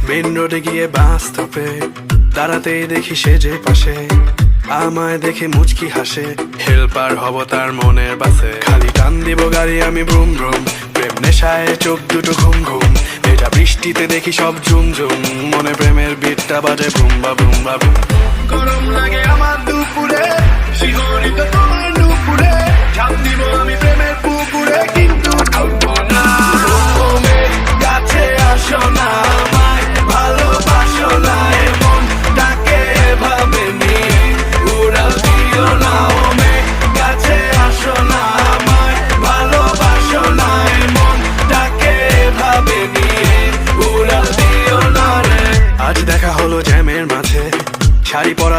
Main রোডে গিয়ে বাস স্টপে দাঁড়াতেই দেখি সে যে পাশে আমায় দেখে মুচকি হাসে, হেল্পার হব তার মনের বাসে। খালি টান দিব গাড়ি আমি ব্রুম ব্রুম, প্রেম নেশায় চোখ দুটো ঘুম ঘুম। এটা বৃষ্টিতে দেখি সব ঝুম ঝুম, মনে প্রেমের বিটটা বাজে বুম বা বুম বা বুম। গরম লাগে আমার দুপুরে, শিহরিত তোমার নুপুরে, ঝাঁপ দিব আমি প্রেমের পুকুরে, কিন্তু ডুববো না। কাছে আসো না, আমায় ভালোবাসো না, এমন ডাকে ভাবে নিয়ে উড়াল দিও না। ওমে কাছে আসো না, আমায় ভালোবাসো না, এমন ডাকে ভাবে নিয়ে উড়াল দিও না রে। আজ দেখা হলো জ্যামের মাঝে, শাড়ি পরা